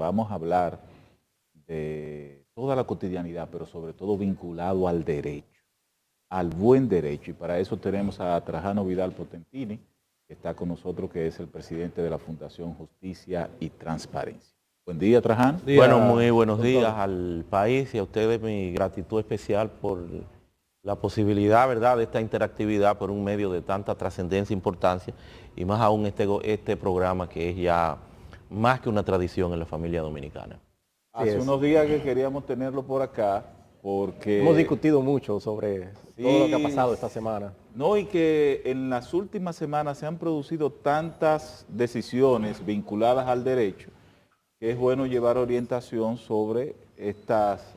vamos a hablar de toda la cotidianidad, pero sobre todo vinculado al derecho, al buen derecho. Y para eso tenemos a Trajano Vidal Potentini, que está con nosotros, que es el presidente de la Fundación Justicia y Transparencia. Buen día, Trajano. Bueno, muy buenos días al país y a ustedes mi gratitud especial por la posibilidad, ¿verdad?, de esta interactividad por un medio de tanta trascendencia e importancia, y más aún este programa que es ya más que una tradición en la familia dominicana. Hace unos días que queríamos tenerlo por acá, porque hemos discutido mucho sobre todo lo que ha pasado esta semana. No, y que en las últimas semanas se han producido tantas decisiones vinculadas al derecho, que es bueno llevar orientación sobre estas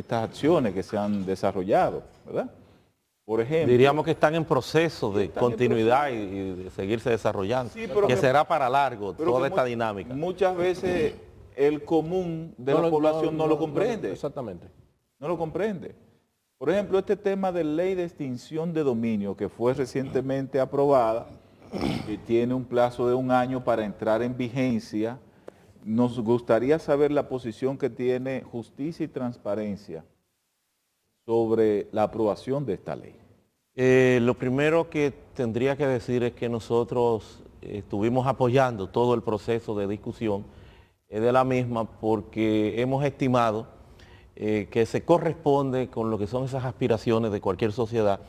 acciones que se han desarrollado, ¿verdad? Por ejemplo, diríamos que están en proceso de continuidad y de seguirse desarrollando, sí, que será para largo toda esta dinámica. Muchas veces el común de la población no lo comprende. Exactamente. No lo comprende. Por ejemplo, este tema de ley de extinción de dominio que fue recientemente aprobada y tiene un plazo de 1 año para entrar en vigencia. Nos gustaría saber la posición que tiene Justicia y Transparencia sobre la aprobación de esta ley. Lo primero que tendría que decir es que nosotros estuvimos apoyando todo el proceso de discusión de la misma, porque hemos estimado que se corresponde con lo que son esas aspiraciones de cualquier sociedad,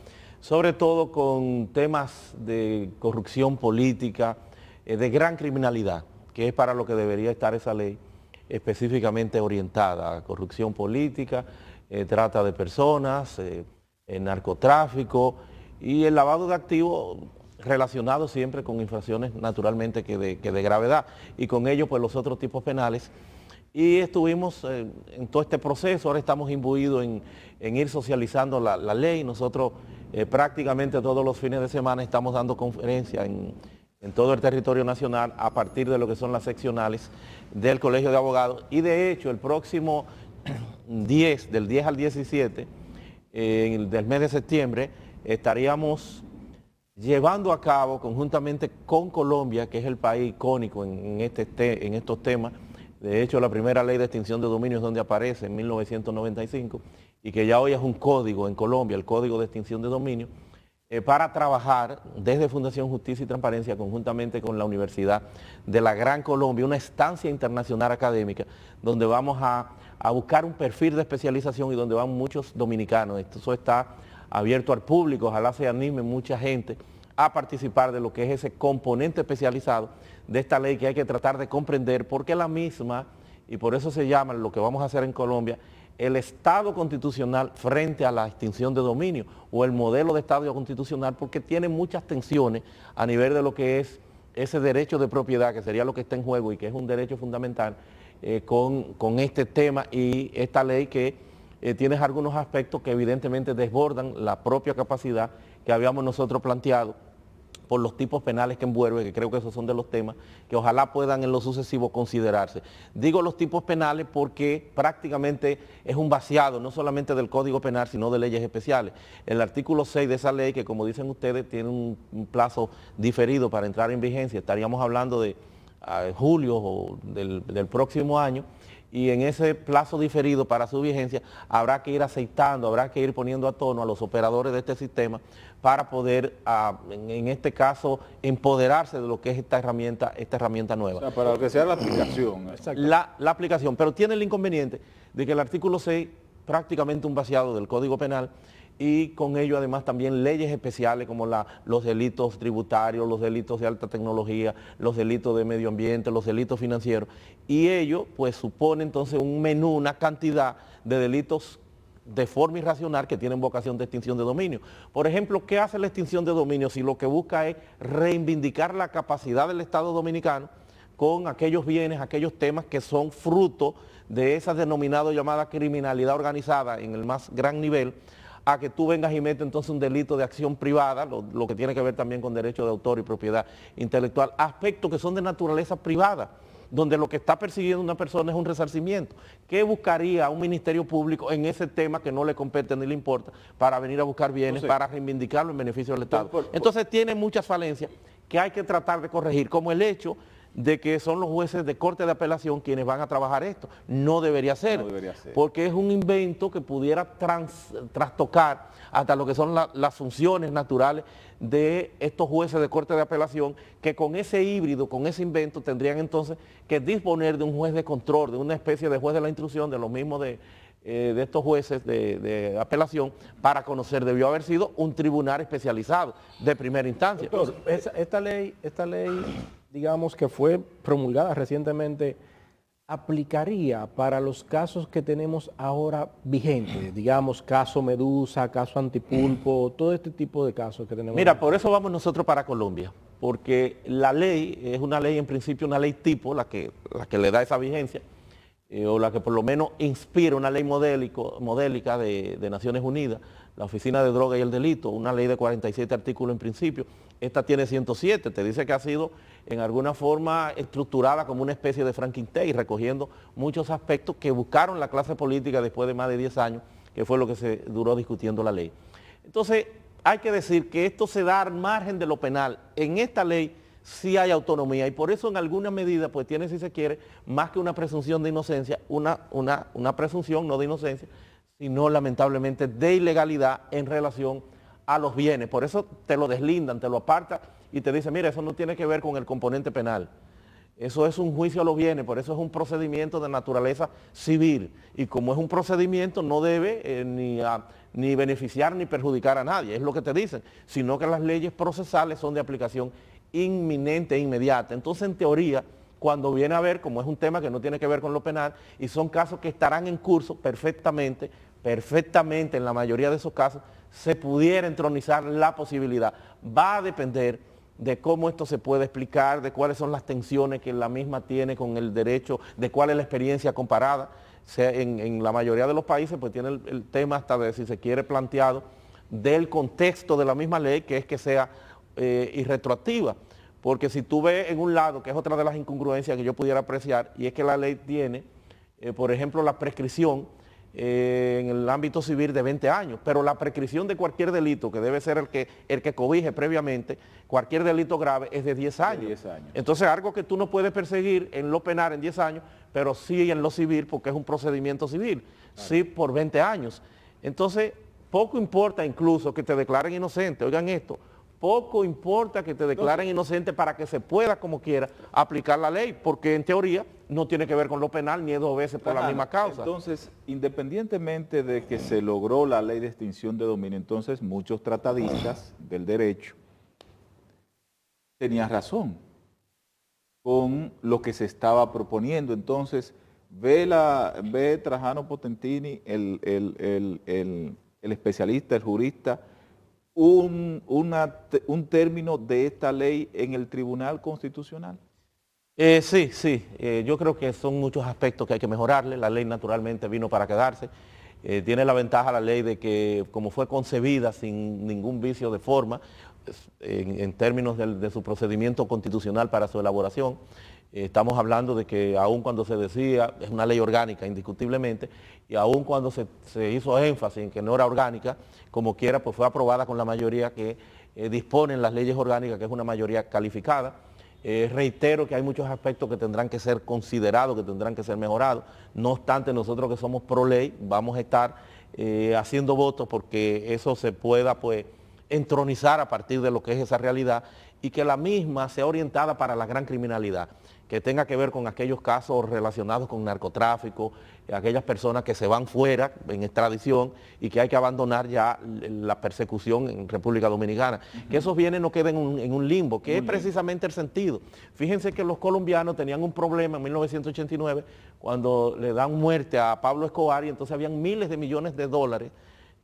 sobre todo con temas de corrupción política, de gran criminalidad, que es para lo que debería estar esa ley específicamente orientada: a corrupción política, trata de personas, narcotráfico y el lavado de activos relacionado siempre con infracciones naturalmente que de gravedad, y con ello pues los otros tipos penales. Y estuvimos en todo este proceso. Ahora estamos imbuidos en ir socializando la ley. Nosotros prácticamente todos los fines de semana estamos dando conferencias en todo el territorio nacional a partir de lo que son las seccionales del Colegio de Abogados. Y de hecho el próximo del 10 al 17 del mes de septiembre estaríamos llevando a cabo conjuntamente con Colombia, que es el país icónico en estos temas. De hecho, la primera ley de extinción de dominio es donde aparece en 1995 y que ya hoy es un código en Colombia, el Código de Extinción de Dominio, para trabajar desde Fundación Justicia y Transparencia conjuntamente con la Universidad de la Gran Colombia, una estancia internacional académica donde vamos a buscar un perfil de especialización y donde van muchos dominicanos. Eso está abierto al público, ojalá se anime mucha gente a participar de lo que es ese componente especializado de esta ley, que hay que tratar de comprender, porque la misma, y por eso se llama lo que vamos a hacer en Colombia, el Estado constitucional frente a la extinción de dominio, o el modelo de Estado constitucional, porque tiene muchas tensiones a nivel de lo que es ese derecho de propiedad, que sería lo que está en juego y que es un derecho fundamental, con este tema y esta ley que tiene algunos aspectos que evidentemente desbordan la propia capacidad que habíamos nosotros planteado por los tipos penales que envuelve, que creo que esos son de los temas que ojalá puedan en lo sucesivo considerarse. Digo los tipos penales porque prácticamente es un vaciado, no solamente del Código Penal, sino de leyes especiales. El artículo 6 de esa ley, que como dicen ustedes, tiene un plazo diferido para entrar en vigencia, estaríamos hablando de julio o del próximo año, y en ese plazo diferido para su vigencia habrá que ir aceitando, habrá que ir poniendo a tono a los operadores de este sistema para poder, en este caso, empoderarse de lo que es esta herramienta nueva. O sea, para que sea la aplicación. La aplicación, pero tiene el inconveniente de que el artículo 6, prácticamente un vaciado del Código Penal, y con ello además también leyes especiales como los delitos tributarios, los delitos de alta tecnología, los delitos de medio ambiente, los delitos financieros, y ello pues supone entonces un menú, una cantidad de delitos de forma irracional que tienen vocación de extinción de dominio. Por ejemplo, ¿qué hace la extinción de dominio si lo que busca es reivindicar la capacidad del Estado dominicano con aquellos bienes, aquellos temas que son fruto de esa denominada llamada criminalidad organizada en el más gran nivel, a que tú vengas y metes entonces un delito de acción privada, lo que tiene que ver también con derecho de autor y propiedad intelectual, aspectos que son de naturaleza privada, donde lo que está persiguiendo una persona es un resarcimiento? ¿Qué buscaría un ministerio público en ese tema que no le compete ni le importa para venir a buscar bienes, para reivindicarlo en beneficio del Estado? Entonces tiene muchas falencias que hay que tratar de corregir, como el hecho de que son los jueces de corte de apelación quienes van a trabajar esto. No debería ser, No debería ser. porque es un invento que pudiera trastocar hasta lo que son las funciones naturales de estos jueces de corte de apelación, que con ese híbrido, con ese invento, tendrían entonces que disponer de un juez de control, de una especie de juez de la instrucción, de lo mismo de estos jueces de apelación, para conocer, debió haber sido un tribunal especializado de primera instancia. Doctor, esta ley, digamos que fue promulgada recientemente, ¿aplicaría para los casos que tenemos ahora vigentes? Digamos, caso Medusa, caso Antipulpo, todo este tipo de casos que tenemos. Mira, por eso vamos nosotros para Colombia, porque la ley es una ley, en principio una ley tipo, la que le da esa vigencia, o la que por lo menos inspira una ley modélica de Naciones Unidas, la Oficina de Droga y el Delito, una ley de 47 artículos en principio. Esta tiene 107, te dice que ha sido en alguna forma estructurada como una especie de Frankenstein, recogiendo muchos aspectos que buscaron la clase política después de más de 10 años, que fue lo que se duró discutiendo la ley. Entonces, hay que decir que esto se da al margen de lo penal. En esta ley sí hay autonomía, y por eso en alguna medida pues tiene, si se quiere, más que una presunción de inocencia, una presunción no de inocencia, sino lamentablemente de ilegalidad en relación a los bienes. Por eso te lo deslindan, te lo apartan y te dicen, mira, eso no tiene que ver con el componente penal. Eso es un juicio a los bienes, por eso es un procedimiento de naturaleza civil. Y como es un procedimiento, no debe ni beneficiar ni perjudicar a nadie, es lo que te dicen, sino que las leyes procesales son de aplicación inminente e inmediata. Entonces, en teoría, cuando viene a ver, como es un tema que no tiene que ver con lo penal, y son casos que estarán en curso perfectamente, en la mayoría de esos casos, se pudiera entronizar la posibilidad. Va a depender de cómo esto se puede explicar, de cuáles son las tensiones que la misma tiene con el derecho, de cuál es la experiencia comparada. En la mayoría de los países pues tiene el tema hasta de, si se quiere, planteado del contexto de la misma ley, que es que sea irretroactiva. Porque si tú ves en un lado, que es otra de las incongruencias que yo pudiera apreciar, y es que la ley tiene, por ejemplo, la prescripción en el ámbito civil de 20 años, pero la prescripción de cualquier delito, que debe ser el que cobije previamente, cualquier delito grave, es de 10 años. 10 años. Entonces, algo que tú no puedes perseguir en lo penal en 10 años, pero sí en lo civil, porque es un procedimiento civil, sí por 20 años. Entonces, poco importa incluso que te declaren inocente, oigan esto, poco importa que te declaren inocente para que se pueda, como quiera, aplicar la ley, porque en teoría no tiene que ver con lo penal ni es 2 veces por la misma causa. Entonces, independientemente de que se logró la ley de extinción de dominio, entonces muchos tratadistas del derecho tenían razón con lo que se estaba proponiendo. Entonces, ve Trajano Potentini, el especialista, el jurista, un término de esta ley en el Tribunal Constitucional. Sí, yo creo que son muchos aspectos que hay que mejorarle. La ley naturalmente vino para quedarse. Tiene la ventaja la ley de que como fue concebida sin ningún vicio de forma, en términos de su procedimiento constitucional para su elaboración, estamos hablando de que aun cuando se decía, es una ley orgánica indiscutiblemente, y aun cuando se hizo énfasis en que no era orgánica, como quiera, pues fue aprobada con la mayoría que disponen las leyes orgánicas, que es una mayoría calificada. Reitero que hay muchos aspectos que tendrán que ser considerados, que tendrán que ser mejorados. No obstante, nosotros que somos pro ley, vamos a estar haciendo votos porque eso se pueda pues entronizar a partir de lo que es esa realidad y que la misma sea orientada para la gran criminalidad, que tenga que ver con aquellos casos relacionados con narcotráfico, aquellas personas que se van fuera en extradición y que hay que abandonar ya la persecución en República Dominicana. Que esos bienes no queden en un limbo, que es precisamente el sentido. Fíjense que los colombianos tenían un problema en 1989 cuando le dan muerte a Pablo Escobar y entonces habían miles de millones de dólares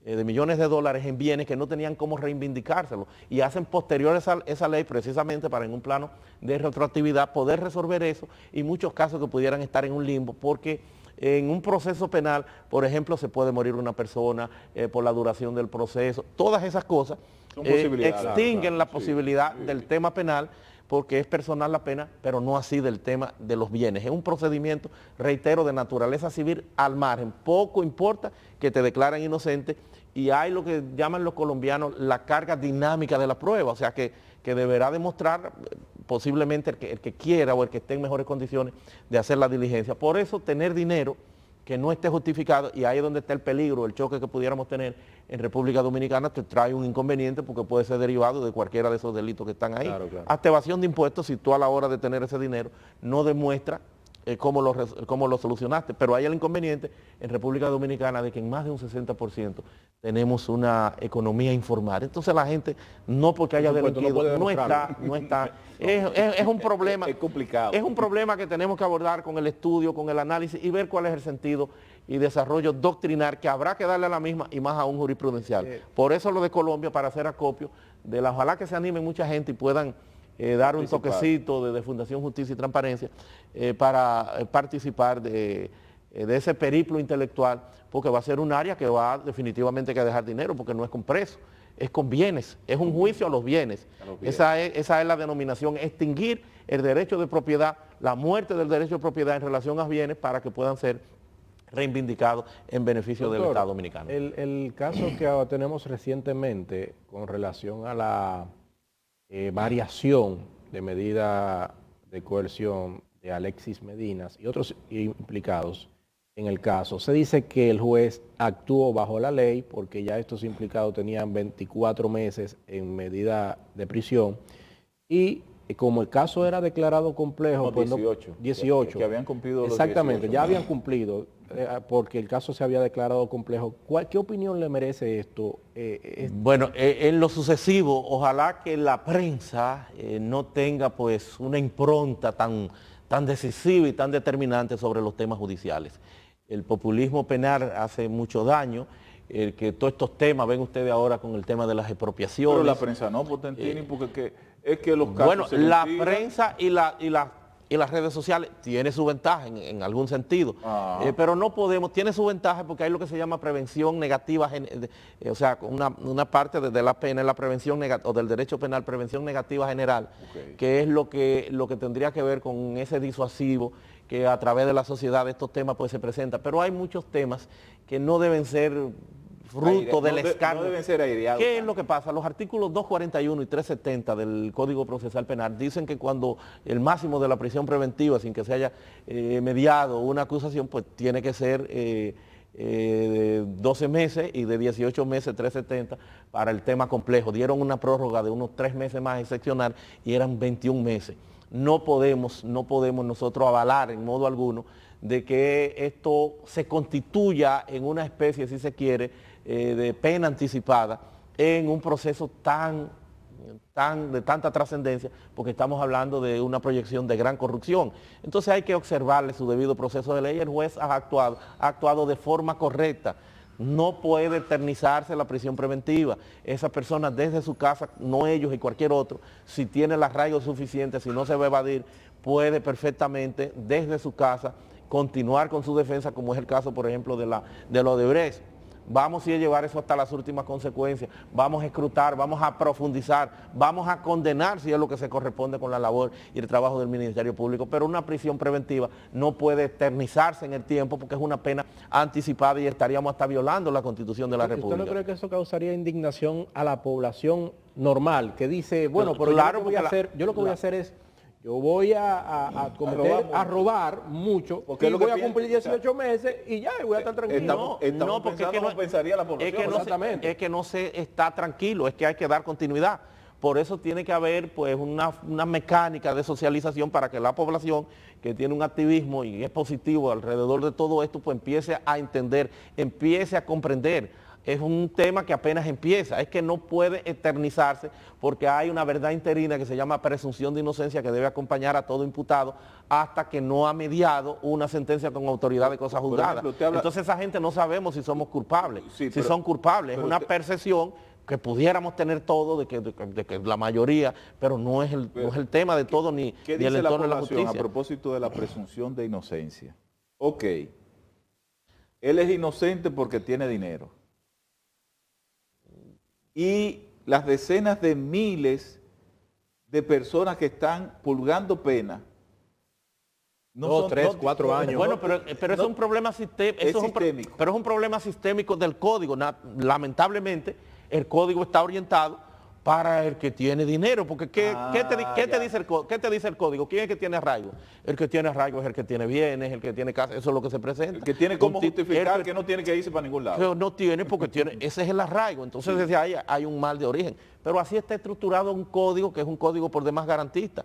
en bienes que no tenían cómo reivindicárselo y hacen posterior esa ley precisamente para en un plano de retroactividad poder resolver eso y muchos casos que pudieran estar en un limbo porque en un proceso penal, por ejemplo, se puede morir una persona por la duración del proceso, todas esas cosas extinguen la posibilidad del tema penal porque es personal la pena, pero no así del tema de los bienes. Es un procedimiento, reitero, de naturaleza civil al margen. Poco importa que te declaren inocente y hay lo que llaman los colombianos la carga dinámica de la prueba, o sea que deberá demostrar posiblemente el que quiera o el que esté en mejores condiciones de hacer la diligencia. Por eso tener dinero que no esté justificado, y ahí es donde está el peligro, el choque que pudiéramos tener en República Dominicana, te trae un inconveniente porque puede ser derivado de cualquiera de esos delitos que están ahí. Claro, claro. Hasta evasión de impuestos, si tú a la hora de tener ese dinero no demuestra cómo lo solucionaste. Pero hay el inconveniente en República Dominicana de que en más de un 60% tenemos una economía informal. Entonces la gente, no porque haya delinquido, no está. Es un problema. Es complicado. Es un problema que tenemos que abordar con el estudio, con el análisis y ver cuál es el sentido y desarrollo doctrinar que habrá que darle a la misma y más aún jurisprudencial. Por eso lo de Colombia, para hacer acopio de la, ojalá que se animen mucha gente y puedan dar un toquecito de Fundación Justicia y Transparencia para participar de ese periplo intelectual, porque va a ser un área que va definitivamente que dejar dinero, porque no es con presos, es con bienes, es un juicio a los bienes. Esa es la denominación, extinguir el derecho de propiedad, la muerte del derecho de propiedad en relación a bienes para que puedan ser reivindicados en beneficio del Estado dominicano. El caso que tenemos recientemente con relación a la variación de medida de coerción de Alexis Medinas y otros implicados en el caso, se dice que el juez actuó bajo la ley porque ya estos implicados tenían 24 meses en medida de prisión y como el caso era declarado complejo, no, pues 18, que habían cumplido exactamente, los 18 ya habían cumplido porque el caso se había declarado complejo. ¿Qué opinión le merece esto? Bueno, en lo sucesivo, ojalá que la prensa no tenga pues una impronta tan decisiva y tan determinante sobre los temas judiciales. El populismo penal hace mucho daño, que todos estos temas, ven ustedes ahora con el tema de las expropiaciones. Pero la prensa no, Potentini, porque es que los casos bueno, se la litigan. Prensa y las redes sociales tiene su ventaja en algún sentido, pero no podemos, tiene su ventaja porque hay lo que se llama prevención negativa, o sea, una parte de la pena es la prevención negativa, o del derecho penal, prevención negativa general, que es lo que tendría que ver con ese disuasivo que a través de la sociedad estos temas pues se presentan, pero hay muchos temas que no deben ser fruto del escándalo. No deben ser aireados. ¿Qué es lo que pasa? Los artículos 241 y 370 del Código Procesal Penal dicen que cuando el máximo de la prisión preventiva, sin que se haya mediado una acusación, pues tiene que ser de 12 meses y de 18 meses 370 para el tema complejo. Dieron una prórroga de unos 3 meses más excepcional y eran 21 meses. No podemos nosotros avalar en modo alguno de que esto se constituya en una especie, si se quiere, de pena anticipada en un proceso de tanta trascendencia, porque estamos hablando de una proyección de gran corrupción. Entonces hay que observarle su debido proceso de ley. El juez ha actuado de forma correcta. No puede eternizarse la prisión preventiva. Esa persona desde su casa, no ellos y cualquier otro, si tiene el arraigo suficiente, si no se va a evadir, puede perfectamente desde su casa continuar con su defensa, como es el caso, por ejemplo, de lo de Odebrecht. Vamos a llevar eso hasta las últimas consecuencias, vamos a escrutar, vamos a profundizar, vamos a condenar si es lo que se corresponde con la labor y el trabajo del Ministerio Público, pero una prisión preventiva no puede eternizarse en el tiempo porque es una pena anticipada y estaríamos hasta violando la Constitución de la República. ¿Usted no cree que eso causaría indignación a la población normal que dice, bueno, pero claro, yo lo que voy a hacer es... Yo voy a robar mucho porque y voy a cumplir 18 meses y ya voy a estar tranquilo. No, porque es que no pensaría la población. Es que no se está tranquilo, es que hay que dar continuidad. Por eso tiene que haber pues una mecánica de socialización para que la población que tiene un activismo y es positivo alrededor de todo esto, pues empiece a entender, empiece a comprender. Es un tema que apenas empieza, es que no puede eternizarse porque hay una verdad interina que se llama presunción de inocencia que debe acompañar a todo imputado hasta que no ha mediado una sentencia con autoridad de cosas juzgadas. Entonces esa gente no sabemos si somos culpables, si son culpables, es una percepción que pudiéramos tener todo de que la mayoría, pero no es el tema de todo ni el entorno de la justicia. A propósito de la presunción de inocencia? Ok, él es inocente porque tiene dinero. Y las decenas de miles de personas que están purgando pena. 2, 3, 4 años. Bueno, pero es un problema sistémico. Pero es un problema sistémico del código. Lamentablemente, el código está orientado para el que tiene dinero, porque ¿qué ya. te dice qué te dice el código? ¿Quién es el que tiene arraigo? El que tiene arraigo es el que tiene bienes, el que tiene casa, eso es lo que se presenta. El que tiene cómo Un ti- justificar el que no tiene que irse para ningún lado. que no tiene porque tiene, ese es el arraigo, entonces desde ahí hay un mal de origen. Pero así está estructurado un código que es un código por demás garantista.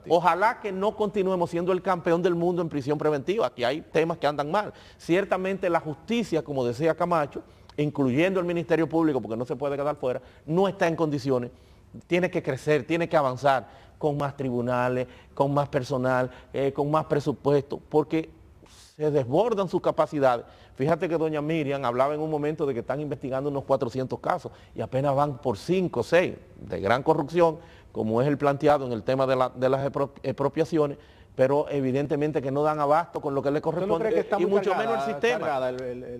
Ojalá que no continuemos siendo el campeón del mundo en prisión preventiva, que hay temas que andan mal. Ciertamente la justicia, como decía Camacho, incluyendo el Ministerio Público, porque no se puede quedar fuera, no está en condiciones, tiene que crecer, tiene que avanzar con más tribunales, con más personal, con más presupuesto, porque se desbordan sus capacidades. Fíjate que doña Miriam hablaba en un momento de que están investigando unos 400 casos y apenas van por 5 o 6 de gran corrupción, como es el planteado en el tema de las expropiaciones, pero evidentemente que no dan abasto con lo que le ¿Usted no corresponde cree que está y muy mucho cargada- menos el sistema. cargada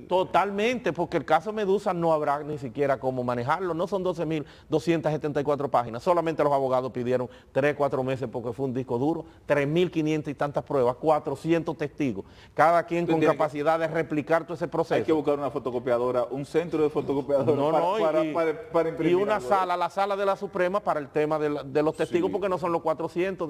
Totalmente, porque el caso Medusa no habrá ni siquiera cómo manejarlo, no son 12.274 páginas, solamente los abogados pidieron 3, 4 meses porque fue un disco duro, 3.500 y tantas pruebas, 400 testigos, cada quien con capacidad de replicar todo ese proceso. Hay que buscar una fotocopiadora, un centro de fotocopiadora para imprimir. Y una algo, sala, la sala de la Suprema para el tema de los testigos, Sí. porque no son los 400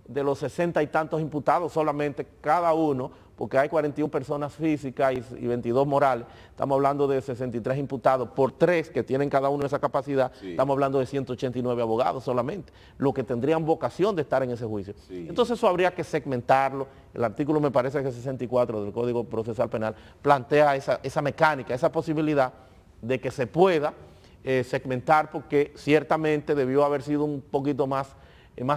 de los 60 y tantos imputados, solamente cada uno, porque hay 41 personas físicas y 22 morales, estamos hablando de 63 imputados por 3 que tienen cada uno esa capacidad, Sí. estamos hablando de 189 abogados solamente, los que tendrían vocación de estar en ese juicio. Sí. Entonces eso habría que segmentarlo, el artículo me parece que es 64 del Código Procesal Penal, plantea esa mecánica, esa posibilidad de que se pueda segmentar, porque ciertamente debió haber sido un poquito más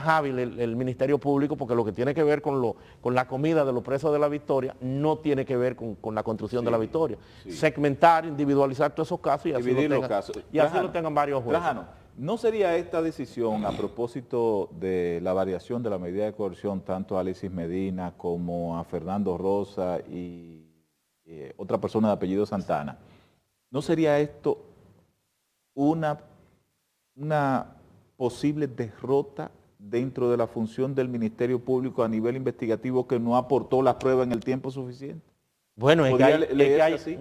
hábil el Ministerio Público, porque lo que tiene que ver con la comida de los presos de la Victoria no tiene que ver con la construcción de la Victoria. Sí. Segmentar, individualizar todos esos casos y así, Dividir lo los tengan, casos. y así Trajano, lo tengan varios jueces. Trajano, ¿no sería esta decisión a propósito de la variación de la medida de coerción tanto a Alexis Medina como a Fernando Rosa y otra persona de apellido Santana? ¿No sería esto una posible derrota dentro de la función del Ministerio Público a nivel investigativo que no aportó las pruebas en el tiempo suficiente? Bueno, es que ¿Podría hay, leerse así?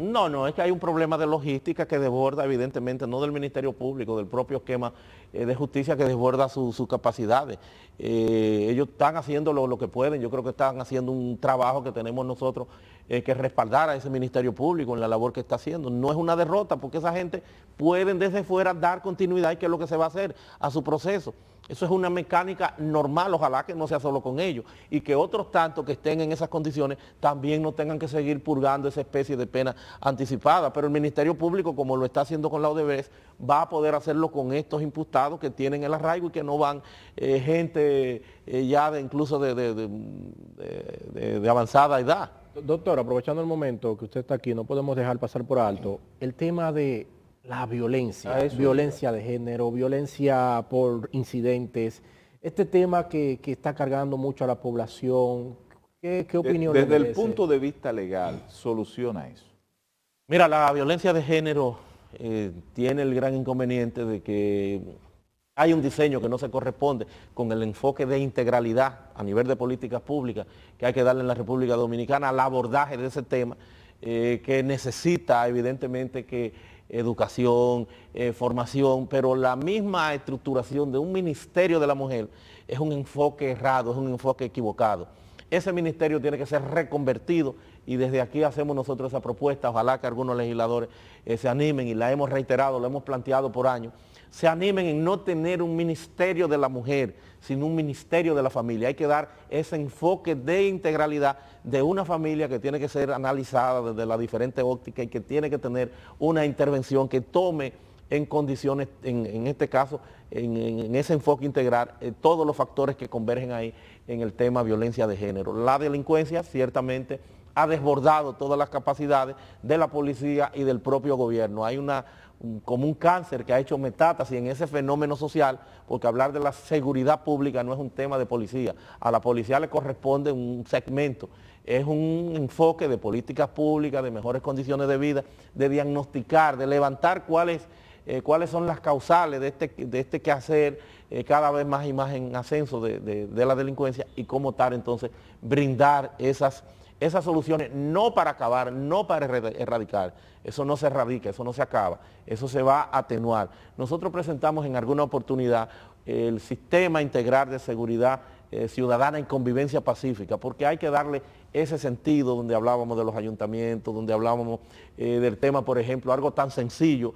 es que hay un problema de logística que desborda evidentemente, no del Ministerio Público, del propio esquema de justicia que desborda sus capacidades. Ellos están haciendo lo que pueden, yo creo que están haciendo un trabajo que tenemos nosotros que respaldar a ese Ministerio Público en la labor que está haciendo. No es una derrota porque esa gente pueden desde fuera dar continuidad y que es lo que se va a hacer a su proceso. Eso es una mecánica normal, ojalá que no sea solo con ellos y que otros tantos que estén en esas condiciones también no tengan que seguir purgando esa especie de pena anticipada. Pero el Ministerio Público, como lo está haciendo con la Odebrecht, va a poder hacerlo con estos imputados que tienen el arraigo y que no van gente ya incluso de avanzada edad. Doctor, aprovechando el momento que usted está aquí, no podemos dejar pasar por alto el tema de la violencia, violencia de género, violencia por incidentes, este tema que está cargando mucho a la población. ¿Qué opinión Desde el merece? punto de vista legal, ¿soluciona eso? Mira, la violencia de género tiene el gran inconveniente de que hay un diseño que no se corresponde con el enfoque de integralidad a nivel de políticas públicas que hay que darle en la República Dominicana al abordaje de ese tema, que necesita evidentemente que educación, formación, pero la misma estructuración de un ministerio de la mujer es un enfoque errado, es un enfoque equivocado. Ese ministerio tiene que ser reconvertido y desde aquí hacemos nosotros esa propuesta, ojalá que algunos legisladores se animen y la hemos reiterado, lo hemos planteado por años, se animen en no tener un ministerio de la mujer, sino un ministerio de la familia. Hay que dar ese enfoque de integralidad de una familia que tiene que ser analizada desde la diferente óptica y que tiene que tener una intervención que tome en condiciones, en este caso, en ese enfoque integral, todos los factores que convergen ahí en el tema violencia de género. La delincuencia ciertamente ha desbordado todas las capacidades de la policía y del propio gobierno. Hay como un cáncer que ha hecho metástasis en ese fenómeno social, porque hablar de la seguridad pública no es un tema de policía. A la policía le corresponde un segmento, es un enfoque de políticas públicas, de mejores condiciones de vida, de diagnosticar, de levantar cuáles son las causales de este quehacer cada vez más y más en ascenso de la delincuencia y cómo tal entonces brindar esas esas soluciones no para acabar, no para erradicar. Eso no se erradica, eso no se acaba, eso se va a atenuar. Nosotros presentamos en alguna oportunidad el sistema integral de seguridad ciudadana en convivencia pacífica, porque hay que darle ese sentido donde hablábamos de los ayuntamientos, donde hablábamos del tema, por ejemplo, algo tan sencillo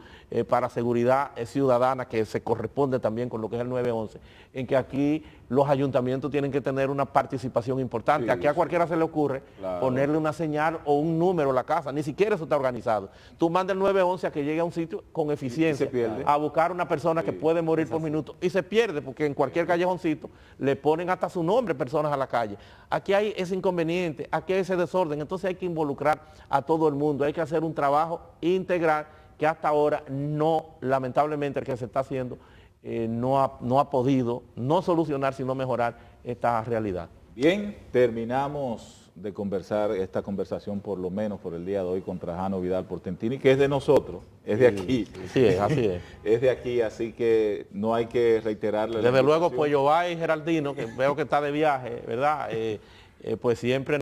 para seguridad ciudadana que se corresponde también con lo que es el 911, en que aquí los ayuntamientos tienen que tener una participación importante. Sí, aquí a cualquiera se le ocurre ponerle una señal o un número a la casa, ni siquiera eso está organizado. Tú mandas el 911 a que llegue a un sitio con eficiencia, a buscar una persona que puede morir por minuto y se pierde porque en cualquier callejoncito le ponen hasta su nombre personas a la calle. Aquí hay ese inconveniente, aquí hay ese desorden, entonces hay que involucrar a todo el mundo, hay que hacer un trabajo integral que hasta ahora no, lamentablemente el que se está haciendo, no ha podido no solucionar sino mejorar esta realidad. Bien, terminamos de conversar esta conversación por lo menos por el día de hoy con Trajano Vidal Portentini, que es de nosotros, es de aquí. Sí, así es. Es de aquí, así que no hay que reiterarle. Desde luego, pues Yovay y Geraldino, que veo que está de viaje, ¿verdad? Pues siempre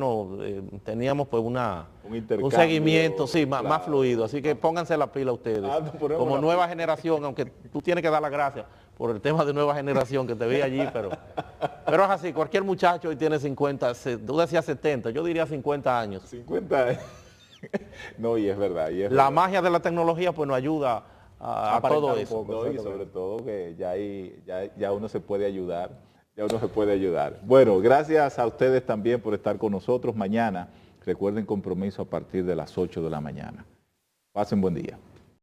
teníamos pues un seguimiento, sí, claro, más fluido, así que pónganse la pila ustedes. Como nueva generación, aunque tú tienes que dar las gracias por el tema de nueva generación que te vi allí, pero es así, cualquier muchacho hoy tiene 50, tú decías 70, yo diría 50 años. 50 años. No, y es verdad. La magia de la tecnología pues nos ayuda a todo eso. No, y sobre todo que ya uno se puede ayudar. Ya uno se puede ayudar. Bueno, gracias a ustedes también por estar con nosotros. Mañana, recuerden, compromiso a partir de las 8 de la mañana. Pasen buen día.